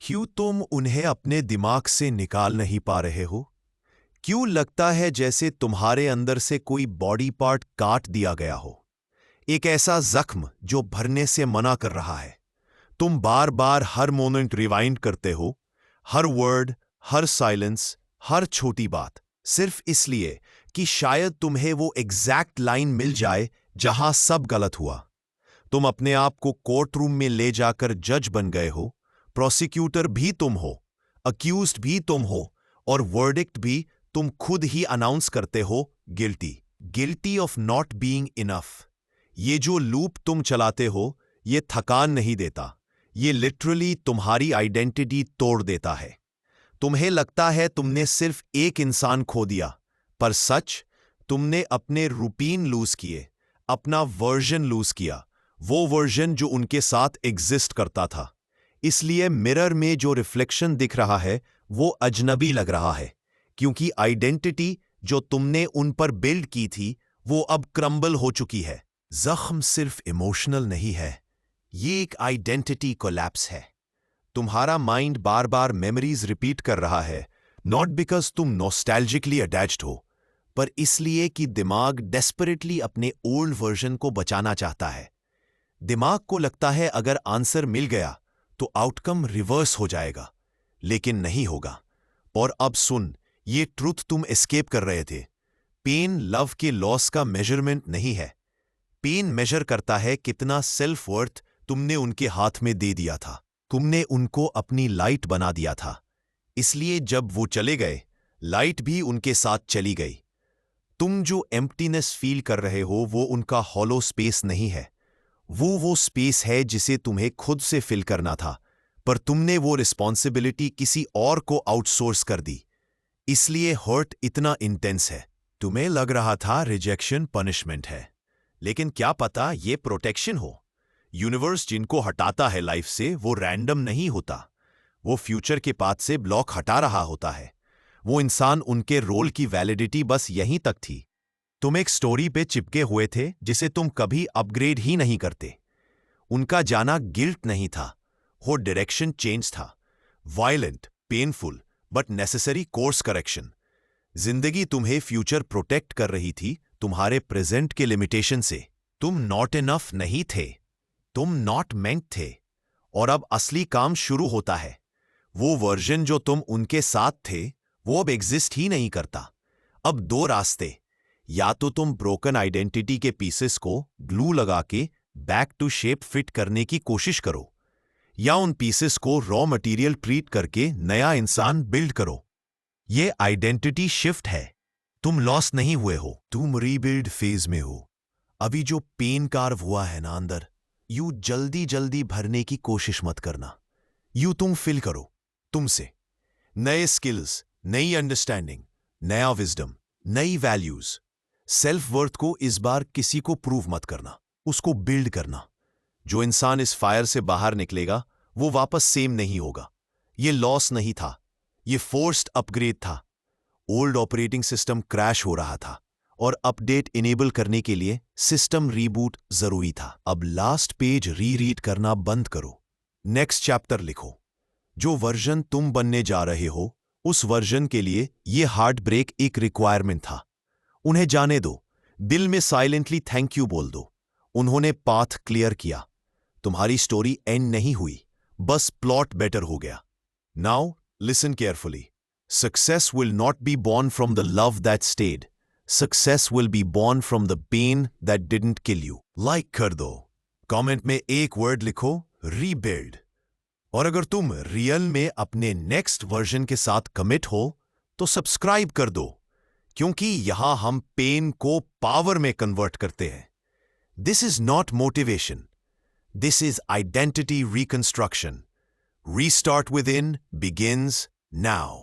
क्यों तुम उन्हें अपने दिमाग से निकाल नहीं पा रहे हो? क्यों लगता है जैसे तुम्हारे अंदर से कोई बॉडी पार्ट काट दिया गया हो? एक ऐसा जख्म जो भरने से मना कर रहा है। तुम बार बार हर मोमेंट रिवाइंड करते हो, हर वर्ड, हर साइलेंस, हर छोटी बात, सिर्फ इसलिए कि शायद तुम्हें वो एग्जैक्ट लाइन मिल जाए जहां सब गलत हुआ। तुम अपने आप को कोर्ट रूम में ले जाकर जज बन गए हो। प्रोसिक्यूटर भी तुम हो, अक्यूज्ड भी तुम हो, और वर्डिक्ट भी तुम खुद ही अनाउंस करते हो, guilty, guilty of not being enough. ये जो लूप तुम चलाते हो, ये थकान नहीं देता, ये लिटरली तुम्हारी आइडेंटिटी तोड़ देता है। तुम्हें लगता है तुमने सिर्फ एक इंसान खो दिया, पर सच, तुमने अपने रूटीन लूज किए, अपना वर्जन लूज किया, वो वर्जन जो उनके साथ एग्जिस्ट करता था। इसलिए मिरर में जो रिफ्लेक्शन दिख रहा है वो अजनबी लग रहा है, क्योंकि आइडेंटिटी जो तुमने उन पर बिल्ड की थी वो अब क्रम्बल हो चुकी है। जख्म सिर्फ इमोशनल नहीं है, ये एक आइडेंटिटी कोलैप्स है। तुम्हारा माइंड बार बार मेमोरीज रिपीट कर रहा है, नॉट बिकॉज तुम नॉस्टैल्जिकली अटैच्ड हो, पर इसलिए कि दिमाग डेस्परेटली अपने ओल्ड वर्जन को बचाना चाहता है। दिमाग को लगता है अगर आंसर मिल गया तो आउटकम रिवर्स हो जाएगा, लेकिन नहीं होगा। और अब सुन, ये ट्रुथ तुम एस्केप कर रहे थे। पेन लव के लॉस का मेजरमेंट नहीं है। पेन मेजर करता है कितना सेल्फ वर्थ तुमने उनके हाथ में दे दिया था। तुमने उनको अपनी लाइट बना दिया था, इसलिए जब वो चले गए, लाइट भी उनके साथ चली गई। तुम जो एम्प्टीनेस फील कर रहे हो वो उनका हॉलो स्पेस नहीं है, वो स्पेस है जिसे तुम्हें खुद से फिल करना था, पर तुमने वो रिस्पॉन्सिबिलिटी किसी और को आउटसोर्स कर दी। इसलिए हर्ट इतना इंटेंस है। तुम्हें लग रहा था रिजेक्शन पनिशमेंट है, लेकिन क्या पता ये प्रोटेक्शन हो। यूनिवर्स जिनको हटाता है लाइफ से वो रैंडम नहीं होता, वो फ्यूचर के पाथ से ब्लॉक हटा रहा होता है। वो इंसान, उनके रोल की वैलिडिटी बस यहीं तक थी। तुम एक स्टोरी पे चिपके हुए थे जिसे तुम कभी अपग्रेड ही नहीं करते। उनका जाना गिल्ट नहीं था, वो डायरेक्शन चेंज था। Violent, painful, but necessary course correction. जिंदगी तुम्हें फ्यूचर प्रोटेक्ट कर रही थी तुम्हारे प्रेजेंट के लिमिटेशन से। तुम नॉट इनफ नहीं थे, तुम नॉट मेंट थे। और अब असली काम शुरू होता है। वो वर्जन जो तुम उनके साथ थे वो अब एग्जिस्ट ही नहीं करता। अब दो रास्ते, या तो तुम ब्रोकन आइडेंटिटी के पीसेस को ग्लू लगा के बैक टू शेप फिट करने की कोशिश करो, या उन पीसेस को रॉ मटेरियल ट्रीट करके नया इंसान बिल्ड करो। ये आइडेंटिटी शिफ्ट है। तुम लॉस नहीं हुए हो, तुम रीबिल्ड फेज में हो। अभी जो पेन कार्व हुआ है ना अंदर, यू जल्दी जल्दी भरने की कोशिश मत करना। यू तुम फिल करो तुमसे। नए स्किल्स, नई अंडरस्टैंडिंग, नया विजडम, नई वैल्यूज। सेल्फ वर्थ को इस बार किसी को प्रूव मत करना, उसको बिल्ड करना। जो इंसान इस फायर से बाहर निकलेगा वो वापस सेम नहीं होगा। ये लॉस नहीं था, ये फोर्स्ड अपग्रेड था। ओल्ड ऑपरेटिंग सिस्टम क्रैश हो रहा था और अपडेट इनेबल करने के लिए सिस्टम रीबूट जरूरी था। अब लास्ट पेज रीरीड करना बंद करो, नेक्स्ट चैप्टर लिखो। जो वर्जन तुम बनने जा रहे हो उस वर्जन के लिए ये हार्ट ब्रेक एक रिक्वायरमेंट था। उन्हें जाने दो, दिल में साइलेंटली थैंक यू बोल दो। उन्होंने पाथ क्लियर किया। तुम्हारी स्टोरी एंड नहीं हुई, बस प्लॉट बेटर हो गया। Now listen carefully. Success will not be born from the love that stayed, success will be born from the pain that didn't kill you. Like कर दो, comment में एक वर्ड लिखो, रीबिल्ड। और अगर तुम रियल में अपने नेक्स्ट वर्जन के साथ कमिट हो तो सब्सक्राइब कर दो, क्योंकि यहां हम पेन को पावर में कन्वर्ट करते हैं। This is not motivation, this is identity reconstruction. Restart with in begins now.